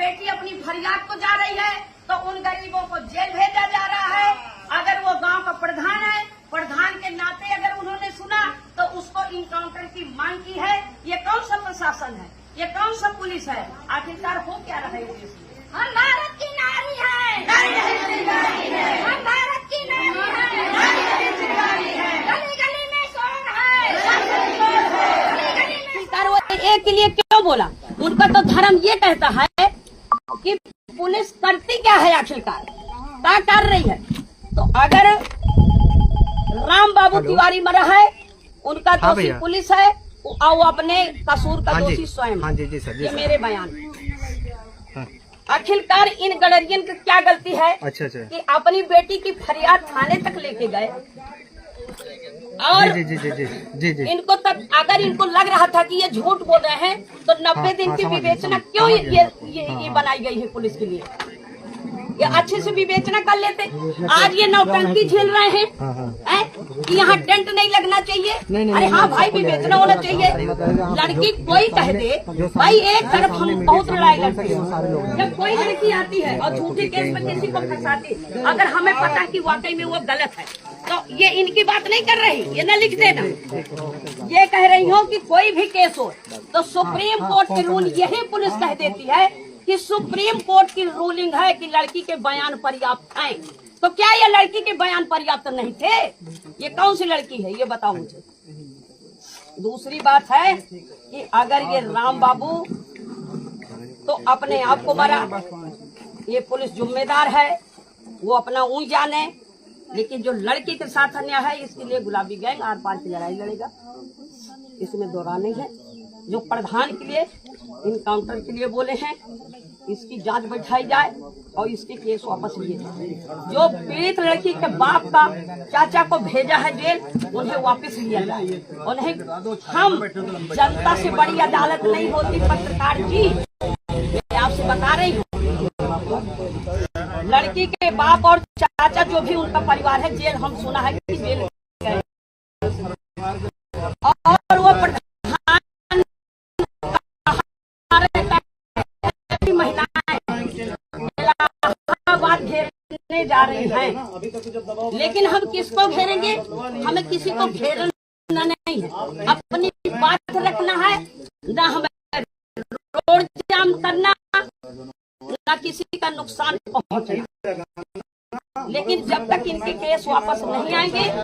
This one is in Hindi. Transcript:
बेटी अपनी फरियाद को जा रही है तो उन गरीबों को जेल भेजा जा रहा है। अगर वो गांव का प्रधान है, प्रधान के नाते अगर उन्होंने सुना तो उसको इनकाउंटर की मांग की है। ये कौन सा प्रशासन है, ये कौन सा पुलिस है? आखिरकार हो क्या रहा है देश में? हम भारत की नारी है, हम भारत की नारी है, गली गली में शोर है, वो एक के लिए क्यों बोला? उनका तो धर्म ये कहता है कि पुलिस करती क्या है, आखिरकार क्या कर रही है। तो अगर राम बाबू तिवारी मरा है, उनका दोषी पुलिस है और वो अपने कसूर का दोषी स्वयं। ये मेरे बयान। आखिरकार इन गडरियन की क्या गलती है? अच्छा। कि अपनी बेटी की फरियाद थाने तक लेके गए और जी। इनको तक अगर इनको लग रहा था कि ये झूठ बोल रहे हैं तो 90 दिन की विवेचना क्यों ये बनाई गई है पुलिस के लिए? ये अच्छे से विवेचना कर लेते। आज ये नौटंकी झेल रहे हैं कि यहाँ टेंट नहीं लगना चाहिए। अरे हाँ भाई, विवेचना होना चाहिए। लड़की कोई कह दे भाई, एक तरफ हम बहुत लड़ाई लड़ते हैं। जब कोई लड़की आती है और झूठे केस में किसी को फंसाती, अगर हमें पता है कि वाकई में वो गलत है तो ये इनकी बात नहीं कर रही, ये न लिख देना। ये कह रही हूँ कि कोई भी केस हो तो सुप्रीम कोर्ट की रूल यही पुलिस कह देती है कि सुप्रीम कोर्ट की रूलिंग है कि लड़की के बयान पर्याप्त हैं। तो क्या ये लड़की के बयान पर्याप्त नहीं थे? ये कौन सी लड़की है, ये बताओ मुझे। दूसरी बात है कि अगर ये राम बाबू तो अपने आप को मरा, ये पुलिस जिम्मेदार है, वो अपना ऊँच जाने। लेकिन जो लड़की के साथ अन्याय है, इसके लिए गुलाबी गैंग आर पार की लड़ाई लड़ेगा, इसमें दोहरा नहीं है। जो प्रधान के लिए इनकाउंटर के लिए बोले हैं, इसकी जांच बैठाई जाए और इसके केस वापस लिए जाए। जो पीड़ित लड़की के बाप का चाचा को भेजा है जेल, उन्हें वापस लिया जाए। उन्हें हम जनता से बड़ी अदालत नहीं होती पत्रकार जी, मैं आपसे बता रही हूँ। लड़की के बाप और चाचा जो भी उनका परिवार है, जेल हम सुना है कि जेल गए और वो घेरने जा रहे हैं। लेकिन हम किसको घेरेंगे? हमें किसी को घेरना नहीं है, अपनी बात रखना है। ना हमें रोड जाम करना, ना किसी का नुकसान पहुंचना। लेकिन जब तक इनके केस वापस नहीं आएंगे